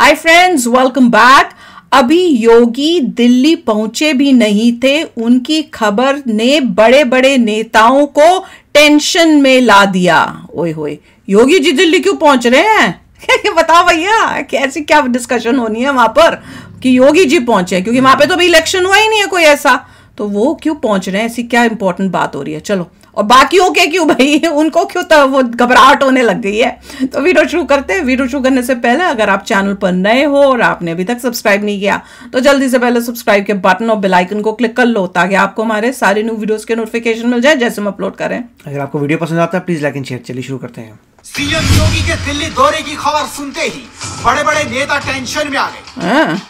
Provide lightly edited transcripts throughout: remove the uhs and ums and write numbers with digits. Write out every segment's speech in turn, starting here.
Hi friends, welcome back. अभी योगी दिल्ली पहुंचे भी नहीं थे, उनकी खबर ने बड़े बड़े नेताओं को टेंशन में ला दिया। ओए होए, योगी जी दिल्ली क्यों पहुंच रहे हैं? बताओ भैया, कैसी क्या डिस्कशन होनी है वहां पर कि योगी जी पहुंचे? क्योंकि वहां पे तो अभी इलेक्शन हुआ ही नहीं है कोई ऐसा, तो वो क्यों पहुंच रहे हैं? ऐसी क्या इंपॉर्टेंट बात हो रही है? चलो, और बाकियों के क्यों भाई, उनको क्यों तो वो घबराहट होने लग गई है? तो वीडियो शुरू करते हैं। वीडियो शुरू करने से पहले अगर आप चैनल पर नए हो और आपने अभी तक सब्सक्राइब नहीं किया तो जल्दी से पहले सब्सक्राइब के बटन और बेल आइकन को क्लिक कर लो ताकि आपको हमारे सारे न्यू वीडियोस के नोटिफिकेशन मिल जाए जैसे हम अपलोड करें। अगर आपको वीडियो पसंद आता है प्लीज लाइक एंड शेयर। चलिए शुरू करते हैं। सीएम योगी के दिल्ली दौरे की खबर सुनते ही बड़े बड़े नेता टेंशन में आ गए।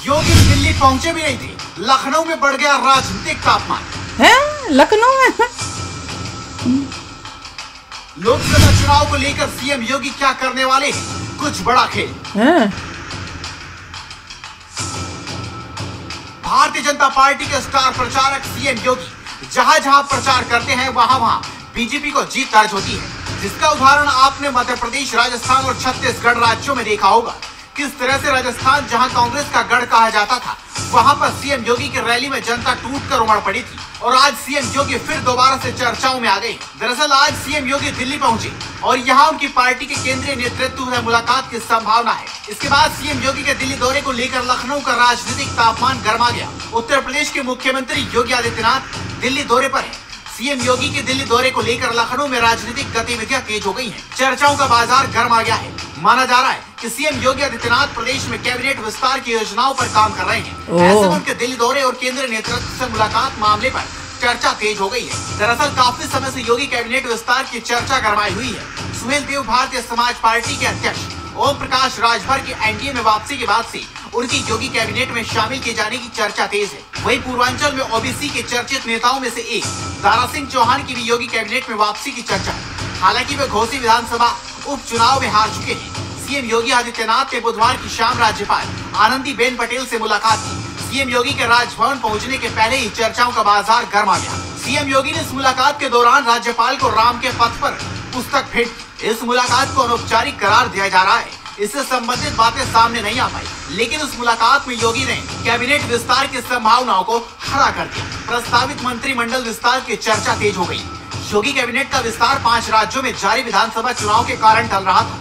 योगी दिल्ली पहुंचे भी नहीं थे, लखनऊ में बढ़ गया राजनीतिक तापमान। है लखनऊ में लोकसभा चुनाव को लेकर सीएम योगी क्या करने वाले हैं? कुछ बड़ा खेल। भारतीय जनता पार्टी के स्टार प्रचारक सीएम योगी जहां जहां प्रचार करते हैं वहां वहां बीजेपी को जीत दर्ज होती है, जिसका उदाहरण आपने मध्य प्रदेश, राजस्थान और छत्तीसगढ़ राज्यों में देखा होगा। किस तरह से राजस्थान, जहां कांग्रेस का गढ़ कहा जाता था, वहां पर सीएम योगी की रैली में जनता टूटकर उमड़ पड़ी थी और आज सीएम योगी फिर दोबारा से चर्चाओं में आ गए। दरअसल आज सीएम योगी दिल्ली पहुंचे और यहां उनकी पार्टी के केंद्रीय नेतृत्व से मुलाकात की संभावना है। इसके बाद सीएम योगी के दिल्ली दौरे को लेकर लखनऊ का राजनीतिक तापमान गर्मा गया। उत्तर प्रदेश के मुख्यमंत्री योगी आदित्यनाथ दिल्ली दौरे पर है। सीएम योगी के दिल्ली दौरे को लेकर लखनऊ में राजनीतिक गतिविधियां तेज हो गई हैं। चर्चाओं का बाजार गर्म आ गया है। माना जा रहा है कि सीएम योगी आदित्यनाथ प्रदेश में कैबिनेट विस्तार की योजनाओं पर काम कर रहे हैं। ऐसे में उनके दिल्ली दौरे और केंद्रीय नेतृत्व से मुलाकात मामले पर चर्चा तेज हो गई है। दरअसल काफी समय से योगी कैबिनेट विस्तार की चर्चा गरमाई हुई है। सुहेल देव भारतीय समाज पार्टी के अध्यक्ष ओम प्रकाश राजभर की एनडीए में वापसी के बाद से उनकी योगी कैबिनेट में शामिल किए जाने की चर्चा तेज है। वहीं पूर्वांचल में ओबीसी के चर्चित नेताओं में से एक दारा सिंह चौहान की भी योगी कैबिनेट में वापसी की चर्चा है। हालांकि वे घोसी विधानसभा उपचुनाव में हार चुके हैं। सीएम योगी आदित्यनाथ ने बुधवार की शाम राज्यपाल आनंदीबेन पटेल से मुलाकात की। सीएम योगी के राजभवन पहुंचने के पहले ही चर्चाओं का बाजार गर्मा गया। सीएम योगी ने इस मुलाकात के दौरान राज्यपाल को राम के पथ पर पुस्तक भेंट की। इस मुलाकात को अनौपचारिक करार दिया जा रहा है। इससे संबंधित बातें सामने नहीं आ पाई, लेकिन उस मुलाकात में योगी ने कैबिनेट विस्तार की संभावनाओं को खड़ा कर दिया। प्रस्तावित मंत्रिमंडल विस्तार की चर्चा तेज हो गई। योगी कैबिनेट का विस्तार 5 राज्यों में जारी विधानसभा चुनाव के कारण टल रहा था।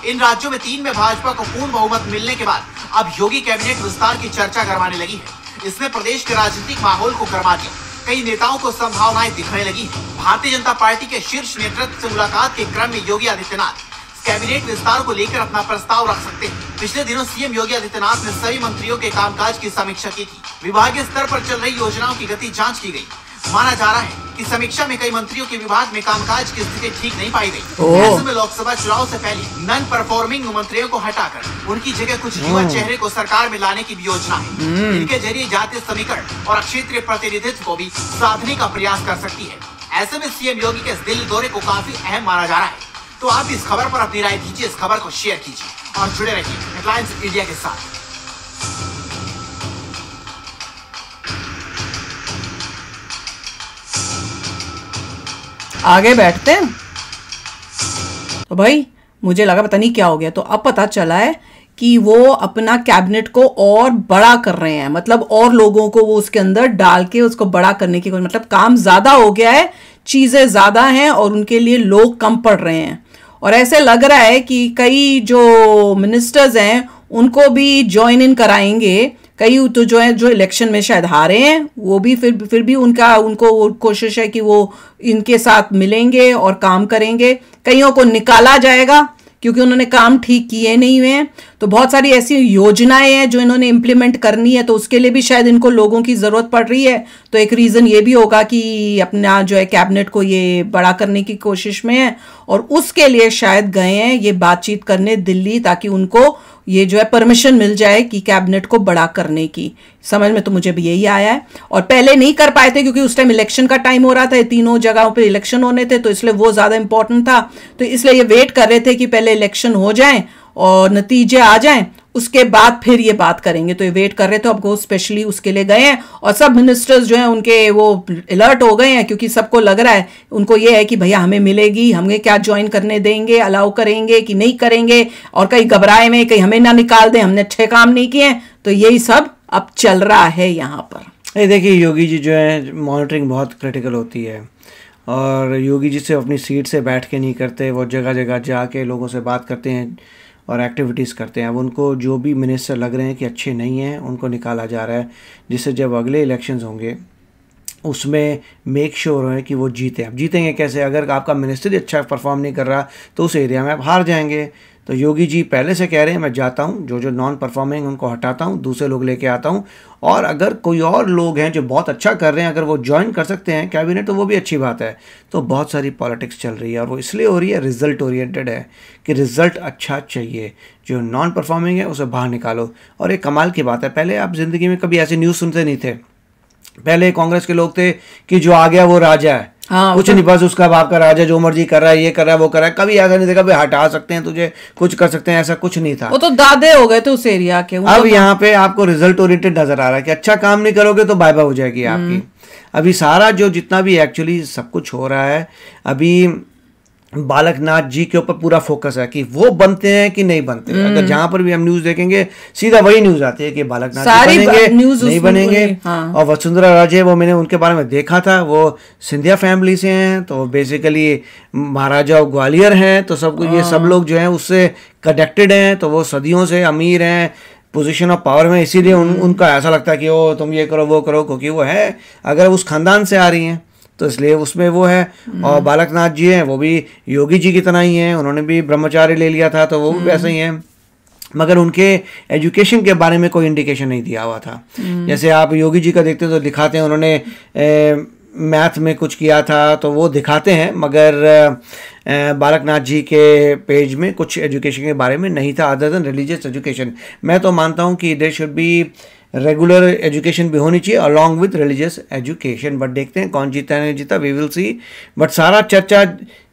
इन राज्यों में 3 में भाजपा को पूर्ण बहुमत मिलने के बाद अब योगी कैबिनेट विस्तार की चर्चा गरमाने लगी है। इसने प्रदेश के राजनीतिक माहौल को गरमा दिया। कई नेताओं को संभावनाएं दिखने लगी है। भारतीय जनता पार्टी के शीर्ष नेतृत्व से मुलाकात के क्रम में योगी आदित्यनाथ कैबिनेट विस्तार को लेकर अपना प्रस्ताव रख सकते हैं। पिछले दिनों सीएम योगी आदित्यनाथ ने सभी मंत्रियों के कामकाज की समीक्षा की थी। विभागीय स्तर पर चल रही योजनाओं की गति जांच की गई। माना जा रहा है कि समीक्षा में कई मंत्रियों के विभाग में कामकाज की स्थिति ठीक नहीं पाई गई। ऐसे में लोकसभा चुनाव से पहले नॉन परफॉर्मिंग मंत्रियों को हटाकर उनकी जगह कुछ युवा चेहरे को सरकार में लाने की भी योजना है। इनके जरिए जातीय समीकरण और क्षेत्रीय प्रतिनिधित्व को भी साधने का प्रयास कर सकती है। ऐसे में सीएम योगी के इस दिल्ली दौरे को काफी अहम माना जा रहा है। तो आप इस खबर पर अपनी राय दीजिए, इस खबर को शेयर कीजिए और जुड़े रहिए हेडलाइंस इंडिया के साथ। आगे बैठते हैं। तो भाई मुझे लगा पता नहीं क्या हो गया, तो अब पता चला है कि वो अपना कैबिनेट को और बड़ा कर रहे हैं। मतलब और लोगों को वो उसके अंदर डाल के उसको बड़ा करने की, मतलब काम ज्यादा हो गया है, चीजें ज्यादा हैं और उनके लिए लोग कम पड़ रहे हैं। और ऐसे लग रहा है कि कई जो मिनिस्टर्स हैं उनको भी ज्वाइन इन कराएंगे। कई तो जो है जो इलेक्शन में शायद हारे हैं वो भी फिर भी उनको कोशिश है कि वो इनके साथ मिलेंगे और काम करेंगे। कईयों को निकाला जाएगा क्योंकि उन्होंने काम ठीक किए नहीं हुए हैं। तो बहुत सारी ऐसी योजनाएं हैं जो इन्होंने इम्प्लीमेंट करनी है, तो उसके लिए भी शायद इनको लोगों की ज़रूरत पड़ रही है। तो एक रीज़न ये भी होगा कि अपना जो है कैबिनेट को ये बड़ा करने की कोशिश में है और उसके लिए शायद गए हैं ये बातचीत करने दिल्ली, ताकि उनको ये जो है परमिशन मिल जाए कि कैबिनेट को बड़ा करने की। समझ में तो मुझे भी यही आया है। और पहले नहीं कर पाए थे क्योंकि उस टाइम इलेक्शन का टाइम हो रहा था, तीनों जगहों पे इलेक्शन होने थे, तो इसलिए वो ज़्यादा इंपॉर्टेंट था। तो इसलिए ये वेट कर रहे थे कि पहले इलेक्शन हो जाए और नतीजे आ जाएं उसके बाद फिर ये बात करेंगे। तो ये वेट कर रहे थे, अब वो स्पेशली उसके लिए गए हैं और सब मिनिस्टर्स जो हैं उनके वो अलर्ट हो गए हैं, क्योंकि सबको लग रहा है, उनको ये है कि भैया हमें मिलेगी, हमें क्या ज्वाइन करने देंगे, अलाउ करेंगे कि नहीं करेंगे, और कहीं घबराए में कहीं हमें ना निकाल दें, हमने अच्छे काम नहीं किए। तो यही सब अब चल रहा है यहाँ पर। ये देखिए, योगी जी जो है मॉनिटरिंग बहुत क्रिटिकल होती है, और योगी जी से अपनी सीट से बैठ के नहीं करते, वो जगह जगह जाके लोगों से बात करते हैं और एक्टिविटीज़ करते हैं। अब उनको जो भी मिनिस्टर लग रहे हैं कि अच्छे नहीं हैं, उनको निकाला जा रहा है, जिससे जब अगले इलेक्शंस होंगे उसमें मेक श्योर है कि वो जीते। अब जीतेंगे कैसे? अगर आपका मिनिस्टर ही अच्छा परफॉर्म नहीं कर रहा तो उस एरिया में आप हार जाएंगे। तो योगी जी पहले से कह रहे हैं, मैं जाता हूँ, जो जो नॉन परफॉर्मिंग उनको हटाता हूँ, दूसरे लोग लेके आता हूँ, और अगर कोई और लोग हैं जो बहुत अच्छा कर रहे हैं, अगर वो ज्वाइन कर सकते हैं कैबिनेट, तो वो भी अच्छी बात है। तो बहुत सारी पॉलिटिक्स चल रही है, और वो इसलिए हो रही है, रिजल्ट ओरिएंटेड है कि रिजल्ट अच्छा चाहिए। जो नॉन परफॉर्मिंग है उसे बाहर निकालो। और एक कमाल की बात है, पहले आप ज़िंदगी में कभी ऐसी न्यूज़ सुनते नहीं थे। पहले कांग्रेस के लोग थे कि जो आ गया वो राजा है, हाँ, कुछ नहीं, बस उसका बाप का राजा, जो मर्जी कर रहा है, ये कर रहा है, वो कर रहा है। कभी ऐसा नहीं देखा भाई हटा सकते हैं तुझे, कुछ कर सकते हैं, ऐसा कुछ नहीं था। वो तो दादे हो गए थे उस एरिया के। अब यहाँ पे आपको रिजल्ट ओरिएंटेड नजर आ रहा है कि अच्छा काम नहीं करोगे तो बाय बाय हो जाएगी आपकी। अभी सारा जो जितना भी एक्चुअली सब कुछ हो रहा है, अभी बालकनाथ जी के ऊपर पूरा फोकस है कि वो बनते हैं कि नहीं बनते। अगर जहां पर भी हम न्यूज देखेंगे सीधा वही न्यूज आती है कि बालकनाथ जी बनेंगे नहीं बनेंगे। हाँ। और वसुंधरा राजे, वो मैंने उनके बारे में देखा था, वो सिंधिया फैमिली से हैं, तो बेसिकली महाराजा ग्वालियर हैं, तो सब ये सब लोग जो हैं उससे कनेक्टेड हैं, तो वो सदियों से अमीर हैं, पोजीशन ऑफ पावर में, इसीलिए उनका ऐसा लगता है कि ओ तुम ये करो वो करो, क्योंकि वो है अगर उस खानदान से आ रही हैं तो इसलिए उसमें वो है। और बालकनाथ जी हैं, वो भी योगी जी की तरह ही हैं, उन्होंने भी ब्रह्मचार्य ले लिया था, तो वो भी वैसे ही हैं, मगर उनके एजुकेशन के बारे में कोई इंडिकेशन नहीं दिया हुआ था। जैसे आप योगी जी का देखते हैं तो दिखाते हैं उन्होंने मैथ में कुछ किया था, तो वो दिखाते हैं, मगर बालकनाथ जी के पेज में कुछ एजुकेशन के बारे में नहीं था, अदर देन रिलीजियस एजुकेशन। मैं तो मानता हूँ कि there should be regular education भी होनी चाहिए along with religious education. But देखते हैं कौन जीता नहीं जीता, वी विल सी। बट सारा चर्चा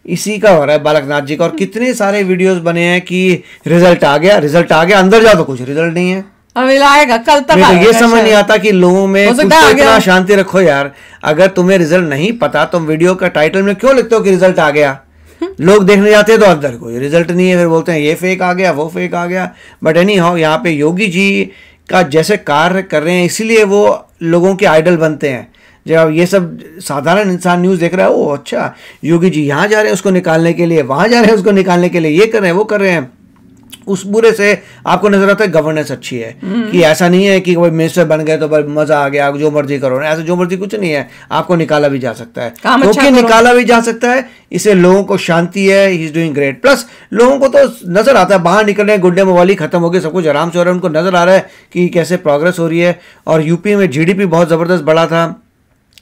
इसी का हो रहा है, बालकनाथ जी का, और कितने सारे वीडियोस बने हैं कि रिजल्ट आ गया, रिजल्ट आ गया, अंदर जाओ तो कुछ रिजल्ट नहीं है, अभी आएगा कल तक। तो ये समझ नहीं आता कि लोगों में कुछ तो इतना शांति रखो यार। अगर तुम्हें रिजल्ट नहीं पता तो वीडियो का टाइटल में क्यों लिखते हो कि रिजल्ट आ गया? लोग देखने जाते हैं तो अंदर कोई रिजल्ट नहीं है, फिर बोलते हैं ये फेक आ गया, वो फेक आ गया। बट एनी हाउ, यहाँ पे योगी जी का जैसे कार्य कर रहे हैं, इसीलिए वो लोगों के आइडल बनते हैं। जब ये सब साधारण इंसान न्यूज़ देख रहा है, वो अच्छा योगी जी यहाँ जा रहे हैं उसको निकालने के लिए, वहाँ जा रहे हैं उसको निकालने के लिए, ये कर रहे हैं वो कर रहे हैं, उस बुरे से आपको नजर आता है गवर्नेंस अच्छी है। कि ऐसा नहीं है कि कोई मिनिस्टर बन गए तो बस मजा आ गया, जो मर्जी करो, ऐसा जो मर्जी कुछ नहीं है, आपको निकाला भी जा सकता है, क्योंकि निकाला भी जा सकता है, इससे लोगों को शांति है, he is doing great. Plus लोगों को तो नजर आता है, बाहर निकल रहे हैं, गुड्डे मवाली खत्म हो गए, सब कुछ आराम से हो रहा है, उनको नजर आ रहा है कि कैसे प्रोग्रेस हो रही है। और यूपी में जीडीपी बहुत ज़बरदस्त बढ़ा था,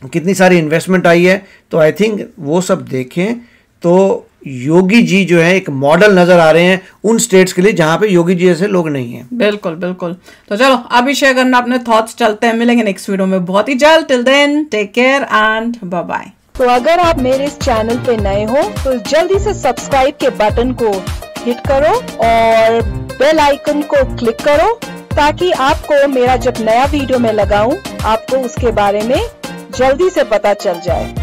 कितनी सारी इन्वेस्टमेंट आई है, तो आई थिंक वो सब देखें तो योगी जी जो है एक मॉडल नजर आ रहे हैं उन स्टेट्स के लिए जहां पे योगी जी जैसे लोग नहीं हैं। बिल्कुल बिल्कुल। तो चलो अभी शेयर करना अपने थॉट्स, चलते हैं, मिलेंगे नेक्स्ट वीडियो में बहुत ही जल्द। Till then take care and bye bye. तो अगर आप मेरे इस चैनल पे नए हो तो जल्दी से सब्सक्राइब के बटन को हिट करो और बेल आइकन को क्लिक करो, ताकि आपको मेरा जब नया वीडियो मैं लगाऊं आपको उसके बारे में जल्दी से पता चल जाए।